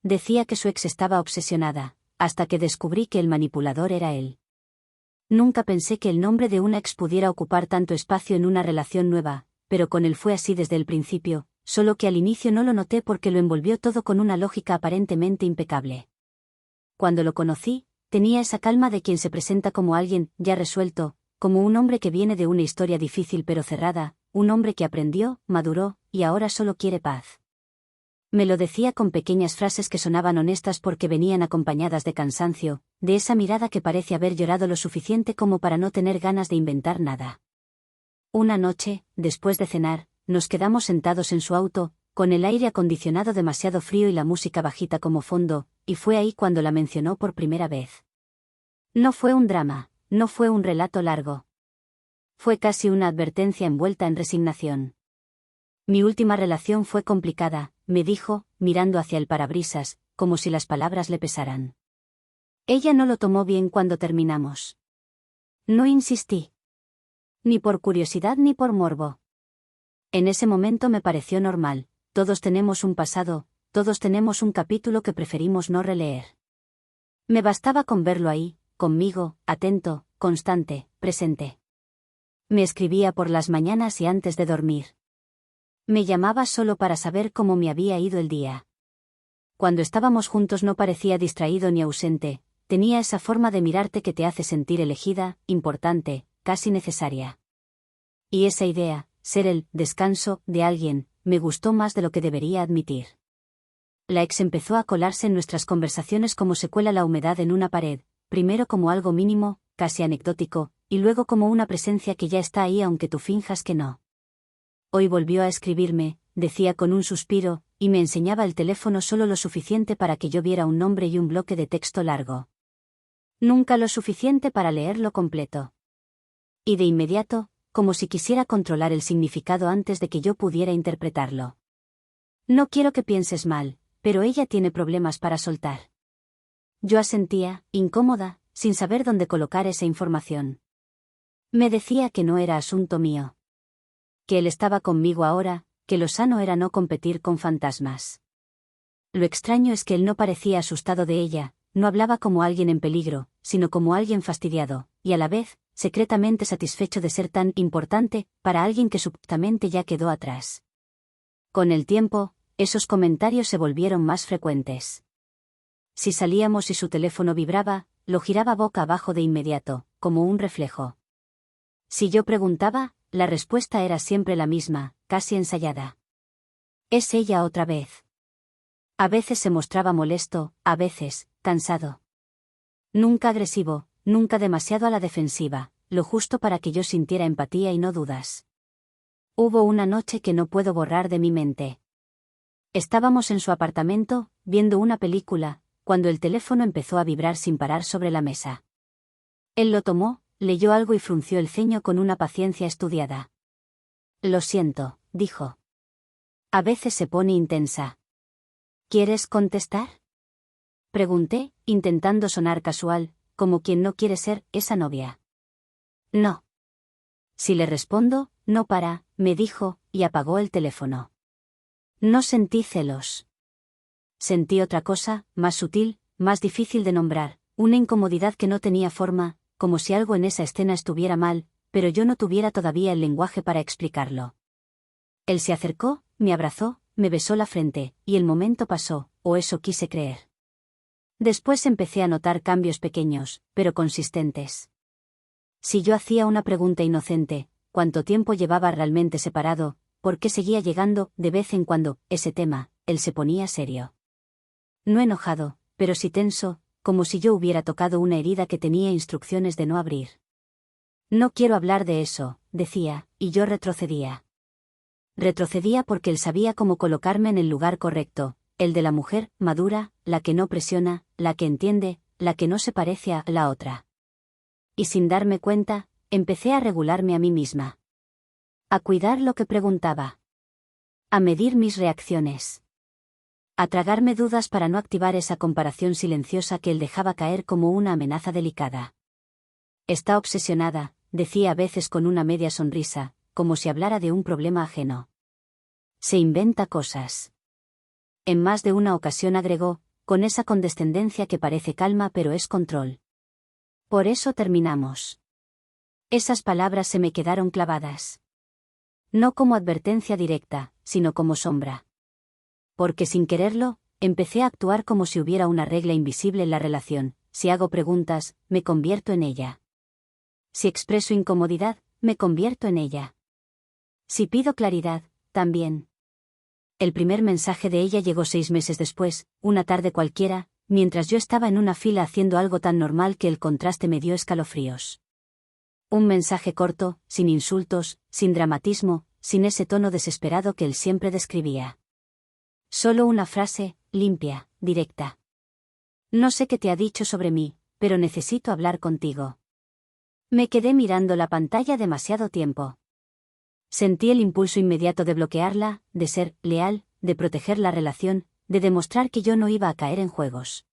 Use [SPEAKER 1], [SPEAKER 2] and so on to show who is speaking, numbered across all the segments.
[SPEAKER 1] Decía que su ex estaba obsesionada, hasta que descubrí que el manipulador era él. Nunca pensé que el nombre de una ex pudiera ocupar tanto espacio en una relación nueva, pero con él fue así desde el principio, solo que al inicio no lo noté porque lo envolvió todo con una lógica aparentemente impecable. Cuando lo conocí, tenía esa calma de quien se presenta como alguien ya resuelto, como un hombre que viene de una historia difícil pero cerrada, un hombre que aprendió, maduró, y ahora solo quiere paz. Me lo decía con pequeñas frases que sonaban honestas porque venían acompañadas de cansancio, de esa mirada que parece haber llorado lo suficiente como para no tener ganas de inventar nada. Una noche, después de cenar, nos quedamos sentados en su auto, con el aire acondicionado demasiado frío y la música bajita como fondo, y fue ahí cuando la mencionó por primera vez. No fue un drama, no fue un relato largo. Fue casi una advertencia envuelta en resignación. Mi última relación fue complicada, me dijo, mirando hacia el parabrisas, como si las palabras le pesaran. Ella no lo tomó bien cuando terminamos. No insistí. Ni por curiosidad ni por morbo. En ese momento me pareció normal, todos tenemos un pasado, todos tenemos un capítulo que preferimos no releer. Me bastaba con verlo ahí, conmigo, atento, constante, presente. Me escribía por las mañanas y antes de dormir. Me llamaba solo para saber cómo me había ido el día. Cuando estábamos juntos no parecía distraído ni ausente, tenía esa forma de mirarte que te hace sentir elegida, importante, casi necesaria. Y esa idea, ser el descanso de alguien, me gustó más de lo que debería admitir. La ex empezó a colarse en nuestras conversaciones como se cuela la humedad en una pared, primero como algo mínimo, casi anecdótico, y luego como una presencia que ya está ahí aunque tú finjas que no. Hoy volvió a escribirme, decía con un suspiro, y me enseñaba el teléfono solo lo suficiente para que yo viera un nombre y un bloque de texto largo. Nunca lo suficiente para leerlo completo. Y de inmediato, como si quisiera controlar el significado antes de que yo pudiera interpretarlo. No quiero que pienses mal, pero ella tiene problemas para soltar. Yo asentía, incómoda, sin saber dónde colocar esa información. Me decía que no era asunto mío. Que él estaba conmigo ahora, que lo sano era no competir con fantasmas. Lo extraño es que él no parecía asustado de ella, no hablaba como alguien en peligro, sino como alguien fastidiado, y a la vez, secretamente satisfecho de ser tan importante, para alguien que supuestamente ya quedó atrás. Con el tiempo, esos comentarios se volvieron más frecuentes. Si salíamos y su teléfono vibraba, lo giraba boca abajo de inmediato, como un reflejo. Si yo preguntaba, la respuesta era siempre la misma, casi ensayada. Es ella otra vez. A veces se mostraba molesto, a veces, cansado. Nunca agresivo, nunca demasiado a la defensiva, lo justo para que yo sintiera empatía y no dudas. Hubo una noche que no puedo borrar de mi mente. Estábamos en su apartamento, viendo una película, cuando el teléfono empezó a vibrar sin parar sobre la mesa. Él lo tomó, leyó algo y frunció el ceño con una paciencia estudiada. Lo siento, dijo. A veces se pone intensa. ¿Quieres contestar? Pregunté, intentando sonar casual, como quien no quiere ser esa novia. No. Si le respondo, no para, me dijo, y apagó el teléfono. No sentí celos. Sentí otra cosa, más sutil, más difícil de nombrar, una incomodidad que no tenía forma, como si algo en esa escena estuviera mal, pero yo no tuviera todavía el lenguaje para explicarlo. Él se acercó, me abrazó, me besó la frente, y el momento pasó, o eso quise creer. Después empecé a notar cambios pequeños, pero consistentes. Si yo hacía una pregunta inocente, ¿cuánto tiempo llevaba realmente separado? ¿Por qué seguía llegando, de vez en cuando, ese tema? Él se ponía serio. No enojado, pero sí tenso, como si yo hubiera tocado una herida que tenía instrucciones de no abrir. No quiero hablar de eso, decía, y yo retrocedía. Retrocedía porque él sabía cómo colocarme en el lugar correcto, el de la mujer, madura, la que no presiona, la que entiende, la que no se parece a la otra. Y sin darme cuenta, empecé a regularme a mí misma. A cuidar lo que preguntaba. A medir mis reacciones. A tragarme dudas para no activar esa comparación silenciosa que él dejaba caer como una amenaza delicada. Está obsesionada, decía a veces con una media sonrisa, como si hablara de un problema ajeno. Se inventa cosas. En más de una ocasión agregó, con esa condescendencia que parece calma pero es control. Por eso terminamos. Esas palabras se me quedaron clavadas. No como advertencia directa, sino como sombra. Porque sin quererlo, empecé a actuar como si hubiera una regla invisible en la relación. Si hago preguntas, me convierto en ella. Si expreso incomodidad, me convierto en ella. Si pido claridad, también. El primer mensaje de ella llegó 6 meses después, una tarde cualquiera, mientras yo estaba en una fila haciendo algo tan normal que el contraste me dio escalofríos. Un mensaje corto, sin insultos, sin dramatismo, sin ese tono desesperado que él siempre describía. Solo una frase, limpia, directa. No sé qué te ha dicho sobre mí, pero necesito hablar contigo. Me quedé mirando la pantalla demasiado tiempo. Sentí el impulso inmediato de bloquearla, de ser leal, de proteger la relación, de demostrar que yo no iba a caer en juegos.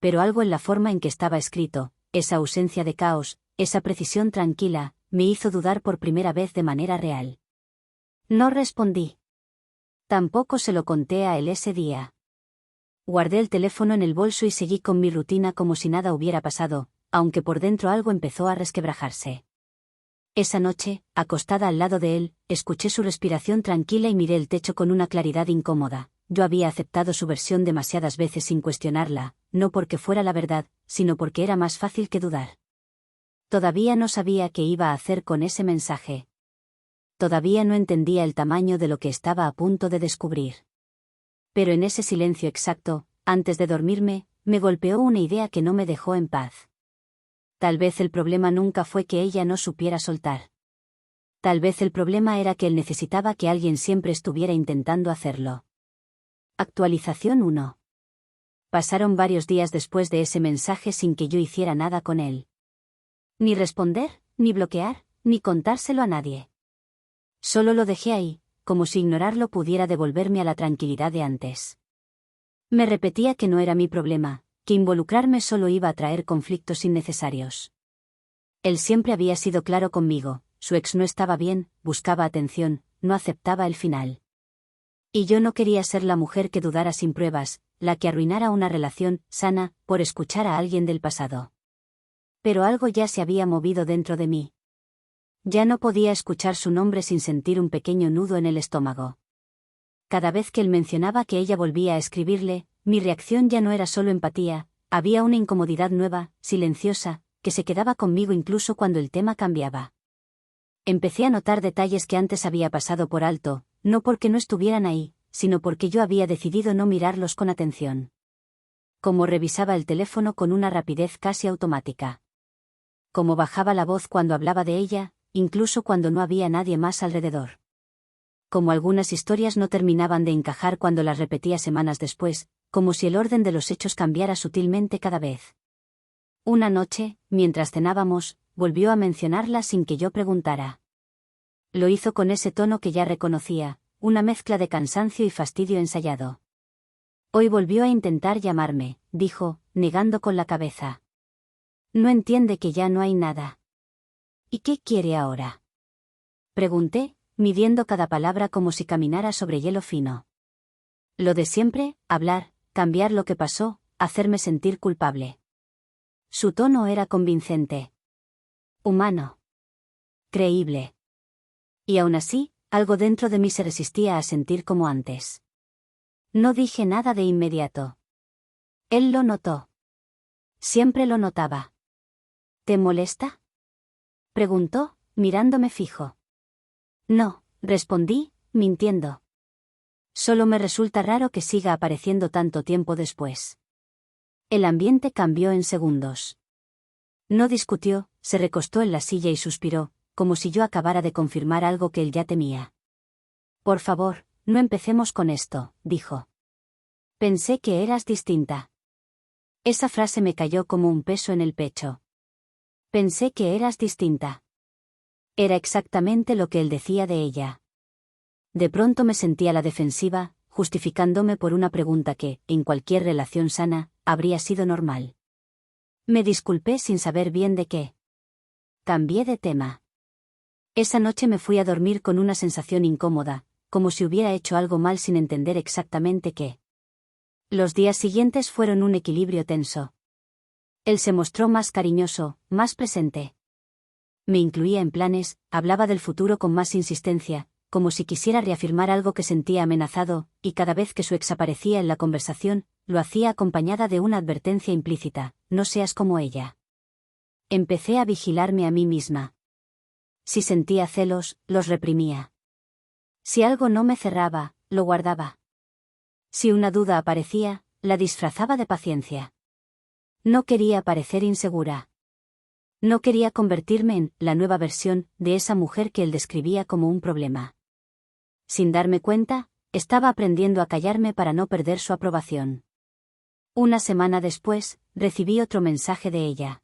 [SPEAKER 1] Pero algo en la forma en que estaba escrito, esa ausencia de caos, esa precisión tranquila, me hizo dudar por primera vez de manera real. No respondí. Tampoco se lo conté a él ese día. Guardé el teléfono en el bolso y seguí con mi rutina como si nada hubiera pasado, aunque por dentro algo empezó a resquebrajarse. Esa noche, acostada al lado de él, escuché su respiración tranquila y miré el techo con una claridad incómoda. Yo había aceptado su versión demasiadas veces sin cuestionarla, no porque fuera la verdad, sino porque era más fácil que dudar. Todavía no sabía qué iba a hacer con ese mensaje. Todavía no entendía el tamaño de lo que estaba a punto de descubrir. Pero en ese silencio exacto, antes de dormirme, me golpeó una idea que no me dejó en paz. Tal vez el problema nunca fue que ella no supiera soltar. Tal vez el problema era que él necesitaba que alguien siempre estuviera intentando hacerlo. Actualización 1. Pasaron varios días después de ese mensaje sin que yo hiciera nada con él. Ni responder, ni bloquear, ni contárselo a nadie. Solo lo dejé ahí, como si ignorarlo pudiera devolverme a la tranquilidad de antes. Me repetía que no era mi problema, que involucrarme solo iba a traer conflictos innecesarios. Él siempre había sido claro conmigo, su ex no estaba bien, buscaba atención, no aceptaba el final. Y yo no quería ser la mujer que dudara sin pruebas, la que arruinara una relación sana, por escuchar a alguien del pasado. Pero algo ya se había movido dentro de mí. Ya no podía escuchar su nombre sin sentir un pequeño nudo en el estómago. Cada vez que él mencionaba que ella volvía a escribirle, mi reacción ya no era solo empatía, había una incomodidad nueva, silenciosa, que se quedaba conmigo incluso cuando el tema cambiaba. Empecé a notar detalles que antes había pasado por alto, no porque no estuvieran ahí, sino porque yo había decidido no mirarlos con atención. Como revisaba el teléfono con una rapidez casi automática. Como bajaba la voz cuando hablaba de ella, incluso cuando no había nadie más alrededor. Como algunas historias no terminaban de encajar cuando las repetía semanas después, como si el orden de los hechos cambiara sutilmente cada vez. Una noche, mientras cenábamos, volvió a mencionarla sin que yo preguntara. Lo hizo con ese tono que ya reconocía, una mezcla de cansancio y fastidio ensayado. Hoy volvió a intentar llamarme, dijo, negando con la cabeza. No entiende que ya no hay nada. ¿Y qué quiere ahora? Pregunté, midiendo cada palabra como si caminara sobre hielo fino. Lo de siempre, hablar, cambiar lo que pasó, hacerme sentir culpable. Su tono era convincente. Humano. Creíble. Y aún así, algo dentro de mí se resistía a sentir como antes. No dije nada de inmediato. Él lo notó. Siempre lo notaba. ¿Te molesta? Preguntó, mirándome fijo. No, respondí, mintiendo. Solo me resulta raro que siga apareciendo tanto tiempo después. El ambiente cambió en segundos. No discutió, se recostó en la silla y suspiró, como si yo acabara de confirmar algo que él ya temía. Por favor, no empecemos con esto, dijo. Pensé que eras distinta. Esa frase me cayó como un peso en el pecho. Pensé que eras distinta. Era exactamente lo que él decía de ella. De pronto me sentí a la defensiva, justificándome por una pregunta que, en cualquier relación sana, habría sido normal. Me disculpé sin saber bien de qué. Cambié de tema. Esa noche me fui a dormir con una sensación incómoda, como si hubiera hecho algo mal sin entender exactamente qué. Los días siguientes fueron un equilibrio tenso. Él se mostró más cariñoso, más presente. Me incluía en planes, hablaba del futuro con más insistencia, como si quisiera reafirmar algo que sentía amenazado, y cada vez que su ex aparecía en la conversación, lo hacía acompañada de una advertencia implícita: no seas como ella. Empecé a vigilarme a mí misma. Si sentía celos, los reprimía. Si algo no me cerraba, lo guardaba. Si una duda aparecía, la disfrazaba de paciencia. No quería parecer insegura. No quería convertirme en la nueva versión de esa mujer que él describía como un problema. Sin darme cuenta, estaba aprendiendo a callarme para no perder su aprobación. Una semana después, recibí otro mensaje de ella.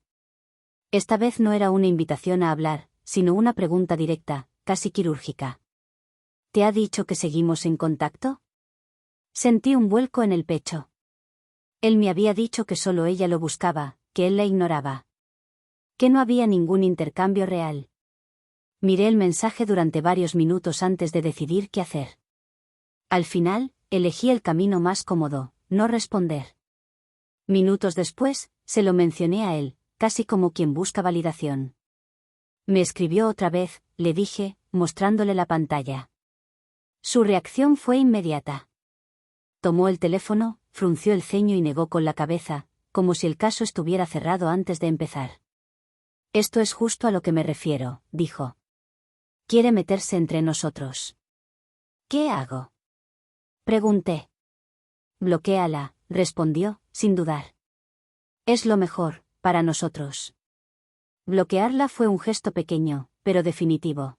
[SPEAKER 1] Esta vez no era una invitación a hablar, sino una pregunta directa, casi quirúrgica. ¿Te ha dicho que seguimos en contacto? Sentí un vuelco en el pecho. Él me había dicho que solo ella lo buscaba, que él la ignoraba. Que no había ningún intercambio real. Miré el mensaje durante varios minutos antes de decidir qué hacer. Al final, elegí el camino más cómodo: no responder. Minutos después, se lo mencioné a él, casi como quien busca validación. Me escribió otra vez, le dije, mostrándole la pantalla. Su reacción fue inmediata. Tomó el teléfono, frunció el ceño y negó con la cabeza, como si el caso estuviera cerrado antes de empezar. Esto es justo a lo que me refiero, dijo. Quiere meterse entre nosotros. ¿Qué hago? Pregunté. Bloquéala, respondió, sin dudar. Es lo mejor, para nosotros. Bloquearla fue un gesto pequeño, pero definitivo.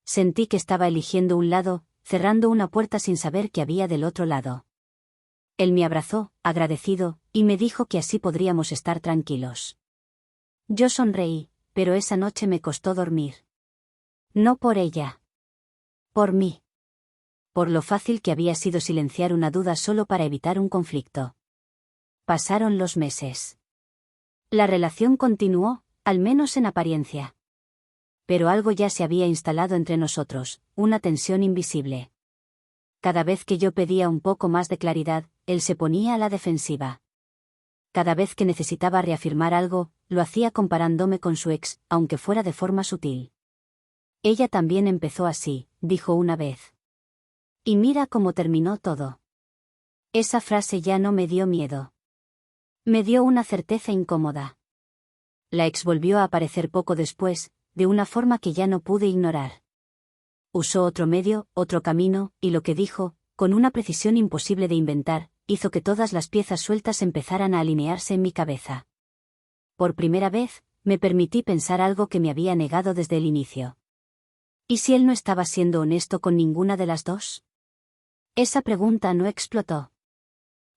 [SPEAKER 1] Sentí que estaba eligiendo un lado, cerrando una puerta sin saber qué había del otro lado. Él me abrazó, agradecido, y me dijo que así podríamos estar tranquilos. Yo sonreí, pero esa noche me costó dormir. No por ella. Por mí. Por lo fácil que había sido silenciar una duda solo para evitar un conflicto. Pasaron los meses. La relación continuó, al menos en apariencia. Pero algo ya se había instalado entre nosotros, una tensión invisible. Cada vez que yo pedía un poco más de claridad, él se ponía a la defensiva. Cada vez que necesitaba reafirmar algo, lo hacía comparándome con su ex, aunque fuera de forma sutil. Ella también empezó así, dijo una vez. Y mira cómo terminó todo. Esa frase ya no me dio miedo. Me dio una certeza incómoda. La ex volvió a aparecer poco después, de una forma que ya no pude ignorar. Usó otro medio, otro camino, y lo que dijo, con una precisión imposible de inventar, hizo que todas las piezas sueltas empezaran a alinearse en mi cabeza. Por primera vez, me permití pensar algo que me había negado desde el inicio. ¿Y si él no estaba siendo honesto con ninguna de las dos? Esa pregunta no explotó.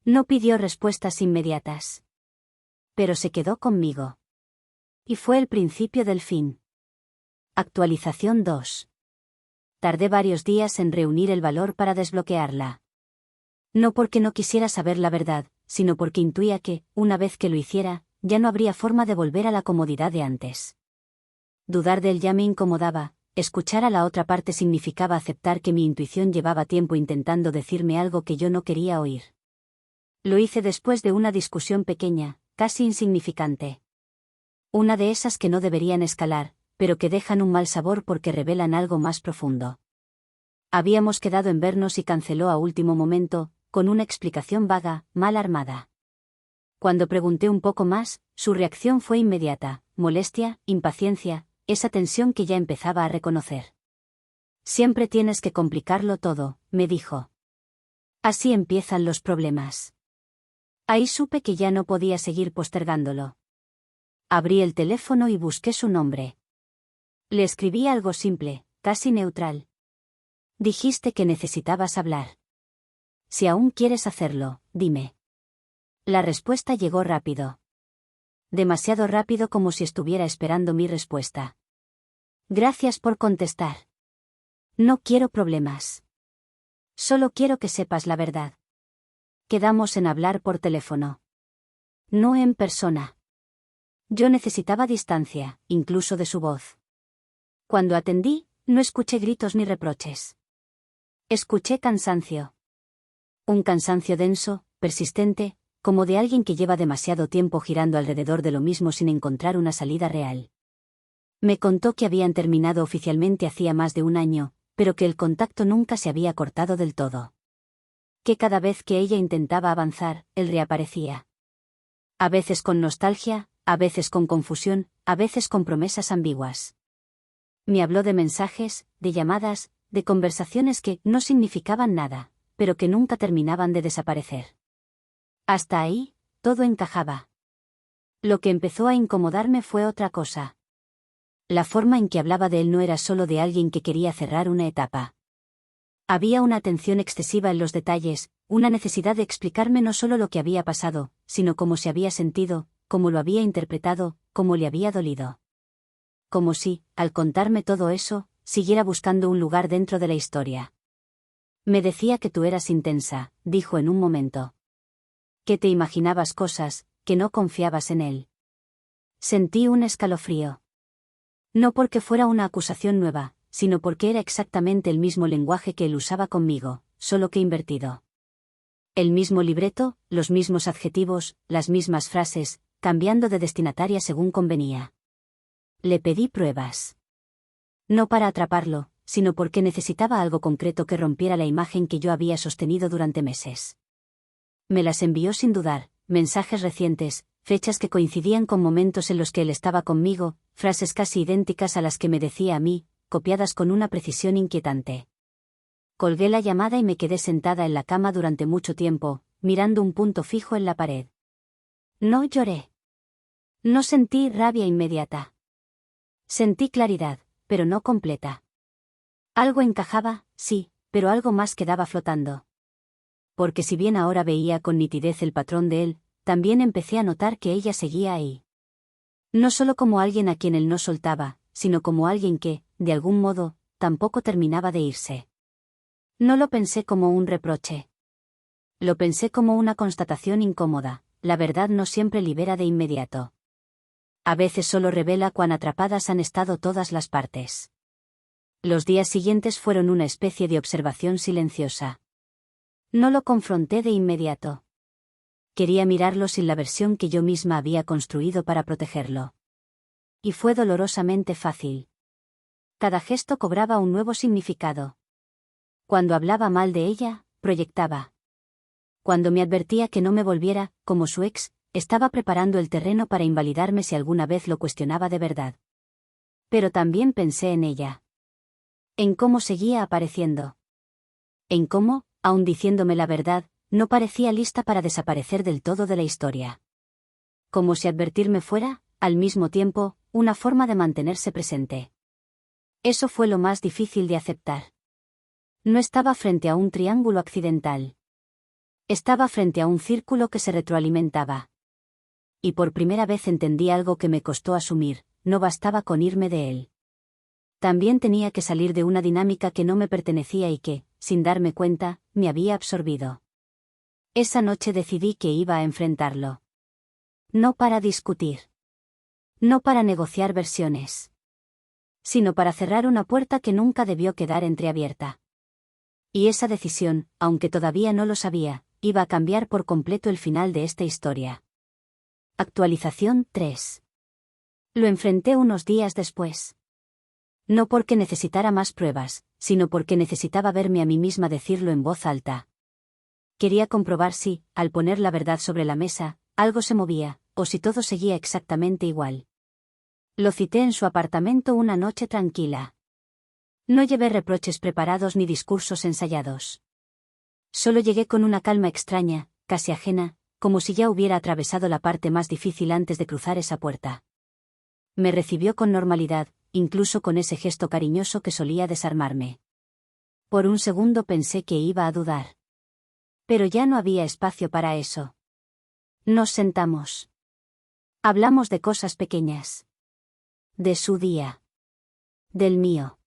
[SPEAKER 1] No pidió respuestas inmediatas. Pero se quedó conmigo. Y fue el principio del fin. Actualización 2. Tardé varios días en reunir el valor para desbloquearla. No porque no quisiera saber la verdad, sino porque intuía que, una vez que lo hiciera, ya no habría forma de volver a la comodidad de antes. Dudar de él ya me incomodaba, escuchar a la otra parte significaba aceptar que mi intuición llevaba tiempo intentando decirme algo que yo no quería oír. Lo hice después de una discusión pequeña, casi insignificante. Una de esas que no deberían escalar, pero que dejan un mal sabor porque revelan algo más profundo. Habíamos quedado en vernos y canceló a último momento, con una explicación vaga, mal armada. Cuando pregunté un poco más, su reacción fue inmediata: molestia, impaciencia, esa tensión que ya empezaba a reconocer. Siempre tienes que complicarlo todo, me dijo. Así empiezan los problemas. Ahí supe que ya no podía seguir postergándolo. Abrí el teléfono y busqué su nombre. Le escribí algo simple, casi neutral. Dijiste que necesitabas hablar. Si aún quieres hacerlo, dime. La respuesta llegó rápido. Demasiado rápido, como si estuviera esperando mi respuesta. Gracias por contestar. No quiero problemas. Solo quiero que sepas la verdad. Quedamos en hablar por teléfono. No en persona. Yo necesitaba distancia, incluso de su voz. Cuando atendí, no escuché gritos ni reproches. Escuché cansancio. Un cansancio denso, persistente, como de alguien que lleva demasiado tiempo girando alrededor de lo mismo sin encontrar una salida real. Me contó que habían terminado oficialmente hacía más de un año, pero que el contacto nunca se había cortado del todo. Que cada vez que ella intentaba avanzar, él reaparecía. A veces con nostalgia, a veces con confusión, a veces con promesas ambiguas. Me habló de mensajes, de llamadas, de conversaciones que no significaban nada, pero que nunca terminaban de desaparecer. Hasta ahí, todo encajaba. Lo que empezó a incomodarme fue otra cosa. La forma en que hablaba de él no era solo de alguien que quería cerrar una etapa. Había una atención excesiva en los detalles, una necesidad de explicarme no solo lo que había pasado, sino cómo se había sentido, cómo lo había interpretado, cómo le había dolido. Como si, al contarme todo eso, siguiera buscando un lugar dentro de la historia. Me decía que tú eras intensa, dijo en un momento. Que te imaginabas cosas, que no confiabas en él. Sentí un escalofrío. No porque fuera una acusación nueva, sino porque era exactamente el mismo lenguaje que él usaba conmigo, solo que invertido. El mismo libreto, los mismos adjetivos, las mismas frases, cambiando de destinataria según convenía. Le pedí pruebas. No para atraparlo, sino porque necesitaba algo concreto que rompiera la imagen que yo había sostenido durante meses. Me las envió sin dudar, mensajes recientes, fechas que coincidían con momentos en los que él estaba conmigo, frases casi idénticas a las que me decía a mí, copiadas con una precisión inquietante. Colgué la llamada y me quedé sentada en la cama durante mucho tiempo, mirando un punto fijo en la pared. No lloré. No sentí rabia inmediata. Sentí claridad, pero no completa. Algo encajaba, sí, pero algo más quedaba flotando. Porque si bien ahora veía con nitidez el patrón de él, también empecé a notar que ella seguía ahí. No solo como alguien a quien él no soltaba, sino como alguien que, de algún modo, tampoco terminaba de irse. No lo pensé como un reproche. Lo pensé como una constatación incómoda, la verdad no siempre libera de inmediato. A veces solo revela cuán atrapadas han estado todas las partes. Los días siguientes fueron una especie de observación silenciosa. No lo confronté de inmediato. Quería mirarlo sin la versión que yo misma había construido para protegerlo. Y fue dolorosamente fácil. Cada gesto cobraba un nuevo significado. Cuando hablaba mal de ella, proyectaba. Cuando me advertía que no me volviera, como su ex, estaba preparando el terreno para invalidarme si alguna vez lo cuestionaba de verdad. Pero también pensé en ella. En cómo seguía apareciendo. En cómo, aun diciéndome la verdad, no parecía lista para desaparecer del todo de la historia. Como si advertirme fuera, al mismo tiempo, una forma de mantenerse presente. Eso fue lo más difícil de aceptar. No estaba frente a un triángulo accidental. Estaba frente a un círculo que se retroalimentaba. Y por primera vez entendí algo que me costó asumir, no bastaba con irme de él. También tenía que salir de una dinámica que no me pertenecía y que, sin darme cuenta, me había absorbido. Esa noche decidí que iba a enfrentarlo. No para discutir. No para negociar versiones. Sino para cerrar una puerta que nunca debió quedar entreabierta. Y esa decisión, aunque todavía no lo sabía, iba a cambiar por completo el final de esta historia. Actualización 3. Lo enfrenté unos días después. No porque necesitara más pruebas, sino porque necesitaba verme a mí misma decirlo en voz alta. Quería comprobar si, al poner la verdad sobre la mesa, algo se movía, o si todo seguía exactamente igual. Lo cité en su apartamento una noche tranquila. No llevé reproches preparados ni discursos ensayados. Solo llegué con una calma extraña, casi ajena, como si ya hubiera atravesado la parte más difícil antes de cruzar esa puerta. Me recibió con normalidad, incluso con ese gesto cariñoso que solía desarmarme. Por un segundo pensé que iba a dudar. Pero ya no había espacio para eso. Nos sentamos. Hablamos de cosas pequeñas. De su día. Del mío.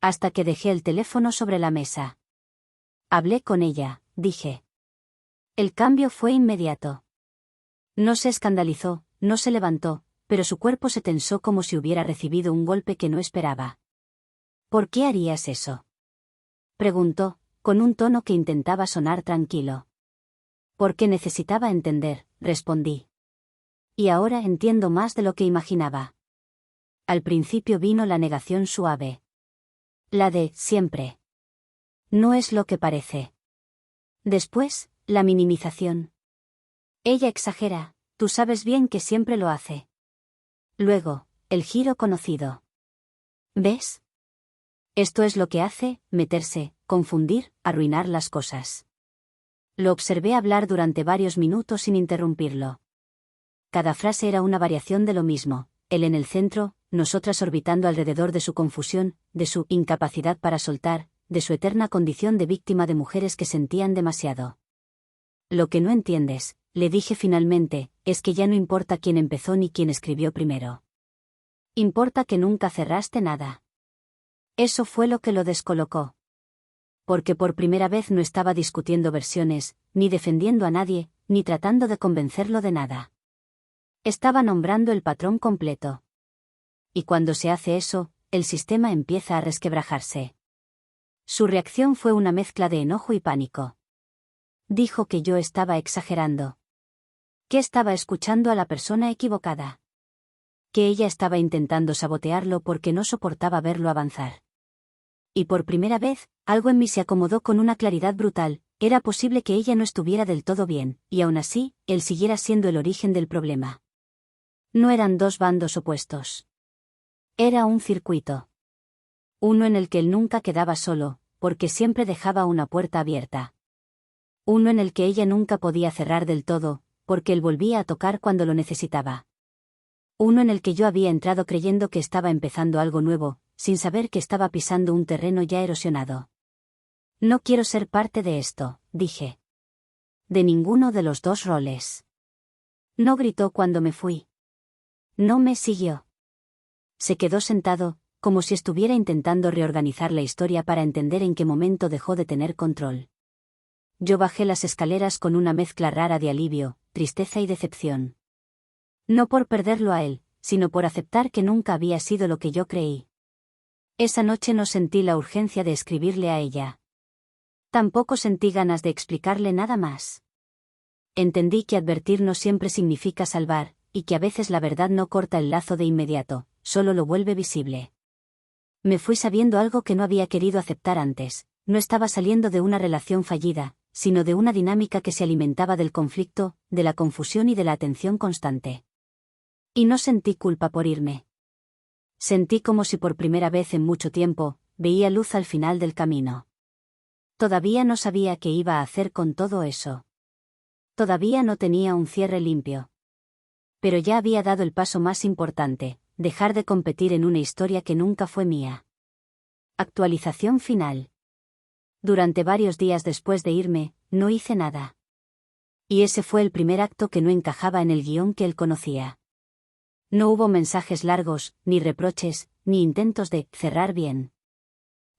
[SPEAKER 1] Hasta que dejé el teléfono sobre la mesa. Hablé con ella, dije. El cambio fue inmediato. No se escandalizó, no se levantó, pero su cuerpo se tensó como si hubiera recibido un golpe que no esperaba. ¿Por qué harías eso?, preguntó, con un tono que intentaba sonar tranquilo. Porque necesitaba entender, respondí. Y ahora entiendo más de lo que imaginaba. Al principio vino la negación suave. La de siempre. No es lo que parece. Después, la minimización. Ella exagera, tú sabes bien que siempre lo hace. Luego, el giro conocido. ¿Ves? Esto es lo que hace, meterse, confundir, arruinar las cosas. Lo observé hablar durante varios minutos sin interrumpirlo. Cada frase era una variación de lo mismo, él en el centro, nosotras orbitando alrededor de su confusión, de su incapacidad para soltar, de su eterna condición de víctima de mujeres que sentían demasiado. Lo que no entiendes, le dije finalmente, es que ya no importa quién empezó ni quién escribió primero. Importa que nunca cerraste nada. Eso fue lo que lo descolocó. Porque por primera vez no estaba discutiendo versiones, ni defendiendo a nadie, ni tratando de convencerlo de nada. Estaba nombrando el patrón completo. Y cuando se hace eso, el sistema empieza a resquebrajarse. Su reacción fue una mezcla de enojo y pánico. Dijo que yo estaba exagerando. Que estaba escuchando a la persona equivocada. Que ella estaba intentando sabotearlo porque no soportaba verlo avanzar. Y por primera vez, algo en mí se acomodó con una claridad brutal, era posible que ella no estuviera del todo bien, y aún así, él siguiera siendo el origen del problema. No eran dos bandos opuestos. Era un circuito. Uno en el que él nunca quedaba solo, porque siempre dejaba una puerta abierta. Uno en el que ella nunca podía cerrar del todo, porque él volvía a tocar cuando lo necesitaba. Uno en el que yo había entrado creyendo que estaba empezando algo nuevo, sin saber que estaba pisando un terreno ya erosionado. No quiero ser parte de esto, dije. De ninguno de los dos roles. No gritó cuando me fui. No me siguió. Se quedó sentado, como si estuviera intentando reorganizar la historia para entender en qué momento dejó de tener control. Yo bajé las escaleras con una mezcla rara de alivio, tristeza y decepción. No por perderlo a él, sino por aceptar que nunca había sido lo que yo creí. Esa noche no sentí la urgencia de escribirle a ella. Tampoco sentí ganas de explicarle nada más. Entendí que advertir no siempre significa salvar, y que a veces la verdad no corta el lazo de inmediato, solo lo vuelve visible. Me fui sabiendo algo que no había querido aceptar antes, no estaba saliendo de una relación fallida, sino de una dinámica que se alimentaba del conflicto, de la confusión y de la atención constante. Y no sentí culpa por irme. Sentí como si por primera vez en mucho tiempo, veía luz al final del camino. Todavía no sabía qué iba a hacer con todo eso. Todavía no tenía un cierre limpio. Pero ya había dado el paso más importante, dejar de competir en una historia que nunca fue mía. Actualización final. Durante varios días después de irme, no hice nada. Y ese fue el primer acto que no encajaba en el guión que él conocía. No hubo mensajes largos, ni reproches, ni intentos de cerrar bien.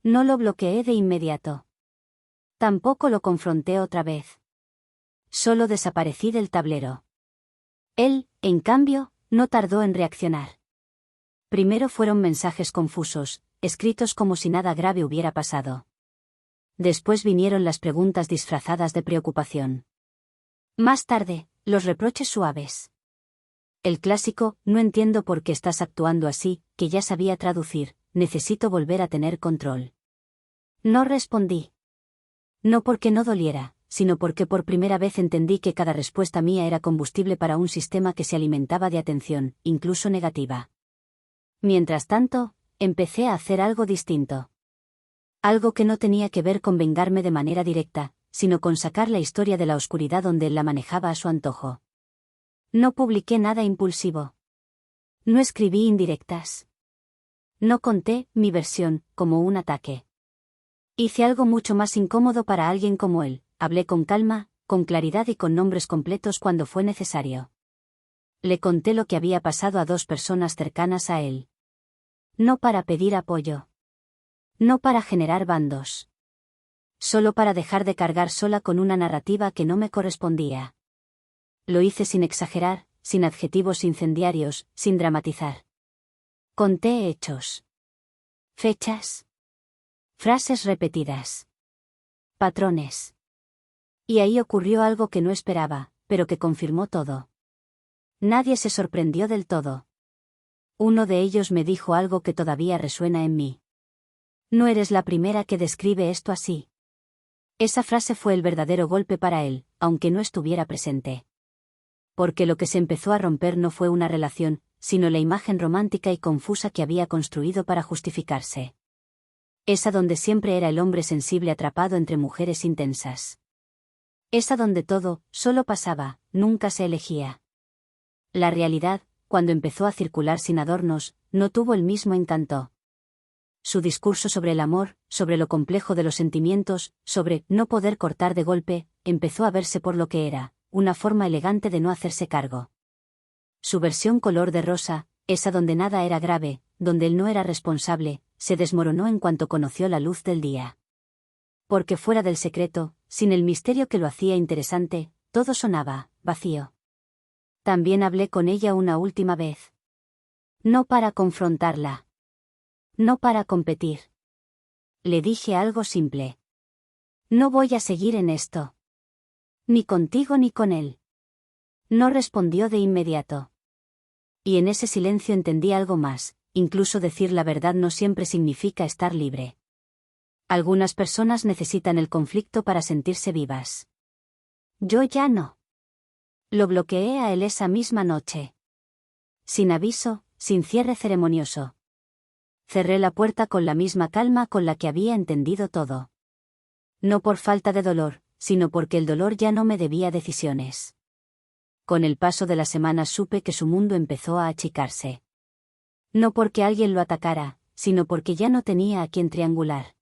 [SPEAKER 1] No lo bloqueé de inmediato. Tampoco lo confronté otra vez. Solo desaparecí del tablero. Él, en cambio, no tardó en reaccionar. Primero fueron mensajes confusos, escritos como si nada grave hubiera pasado. Después vinieron las preguntas disfrazadas de preocupación. Más tarde, los reproches suaves. El clásico, no entiendo por qué estás actuando así, que ya sabía traducir, necesito volver a tener control. No respondí. No porque no doliera, sino porque por primera vez entendí que cada respuesta mía era combustible para un sistema que se alimentaba de atención, incluso negativa. Mientras tanto, empecé a hacer algo distinto. Algo que no tenía que ver con vengarme de manera directa, sino con sacar la historia de la oscuridad donde él la manejaba a su antojo. No publiqué nada impulsivo. No escribí indirectas. No conté mi versión como un ataque. Hice algo mucho más incómodo para alguien como él, hablé con calma, con claridad y con nombres completos cuando fue necesario. Le conté lo que había pasado a dos personas cercanas a él. No para pedir apoyo. No para generar bandos. Solo para dejar de cargar sola con una narrativa que no me correspondía. Lo hice sin exagerar, sin adjetivos incendiarios, sin dramatizar. Conté hechos. Fechas. Frases repetidas. Patrones. Y ahí ocurrió algo que no esperaba, pero que confirmó todo. Nadie se sorprendió del todo. Uno de ellos me dijo algo que todavía resuena en mí. No eres la primera que describe esto así. Esa frase fue el verdadero golpe para él, aunque no estuviera presente. Porque lo que se empezó a romper no fue una relación, sino la imagen romántica y confusa que había construido para justificarse. Esa donde siempre era el hombre sensible atrapado entre mujeres intensas. Esa donde todo, solo pasaba, nunca se elegía. La realidad, cuando empezó a circular sin adornos, no tuvo el mismo encanto. Su discurso sobre el amor, sobre lo complejo de los sentimientos, sobre no poder cortar de golpe, empezó a verse por lo que era, una forma elegante de no hacerse cargo. Su versión color de rosa, esa donde nada era grave, donde él no era responsable, se desmoronó en cuanto conoció la luz del día. Porque fuera del secreto, sin el misterio que lo hacía interesante, todo sonaba vacío. También hablé con ella una última vez. No para confrontarla. No para competir. Le dije algo simple. No voy a seguir en esto. Ni contigo ni con él. No respondió de inmediato. Y en ese silencio entendí algo más, incluso decir la verdad no siempre significa estar libre. Algunas personas necesitan el conflicto para sentirse vivas. Yo ya no. Lo bloqueé a él esa misma noche. Sin aviso, sin cierre ceremonioso. Cerré la puerta con la misma calma con la que había entendido todo. No por falta de dolor, sino porque el dolor ya no me debía decisiones. Con el paso de las semanas supe que su mundo empezó a achicarse. No porque alguien lo atacara, sino porque ya no tenía a quien triangular.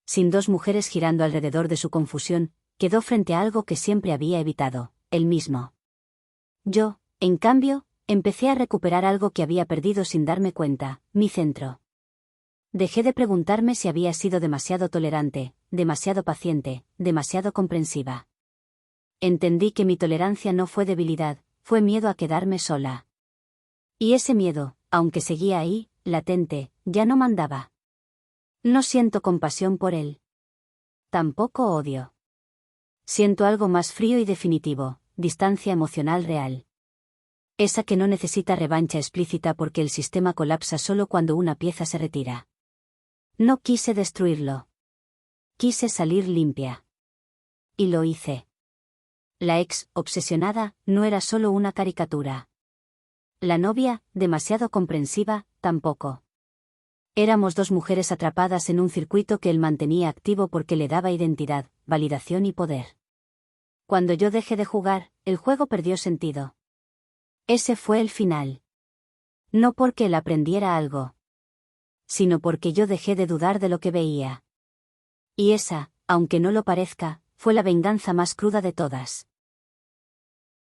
[SPEAKER 1] Sin dos mujeres girando alrededor de su confusión, quedó frente a algo que siempre había evitado, él mismo. Yo, en cambio, empecé a recuperar algo que había perdido sin darme cuenta, mi centro. Dejé de preguntarme si había sido demasiado tolerante, demasiado paciente, demasiado comprensiva. Entendí que mi tolerancia no fue debilidad, fue miedo a quedarme sola. Y ese miedo, aunque seguía ahí, latente, ya no mandaba. No siento compasión por él. Tampoco odio. Siento algo más frío y definitivo, distancia emocional real. Esa que no necesita revancha explícita porque el sistema colapsa solo cuando una pieza se retira. No quise destruirlo. Quise salir limpia. Y lo hice. La ex, obsesionada, no era solo una caricatura. La novia, demasiado comprensiva, tampoco. Éramos dos mujeres atrapadas en un circuito que él mantenía activo porque le daba identidad, validación y poder. Cuando yo dejé de jugar, el juego perdió sentido. Ese fue el final. No porque él aprendiera algo, sino porque yo dejé de dudar de lo que veía. Y esa, aunque no lo parezca, fue la venganza más cruda de todas.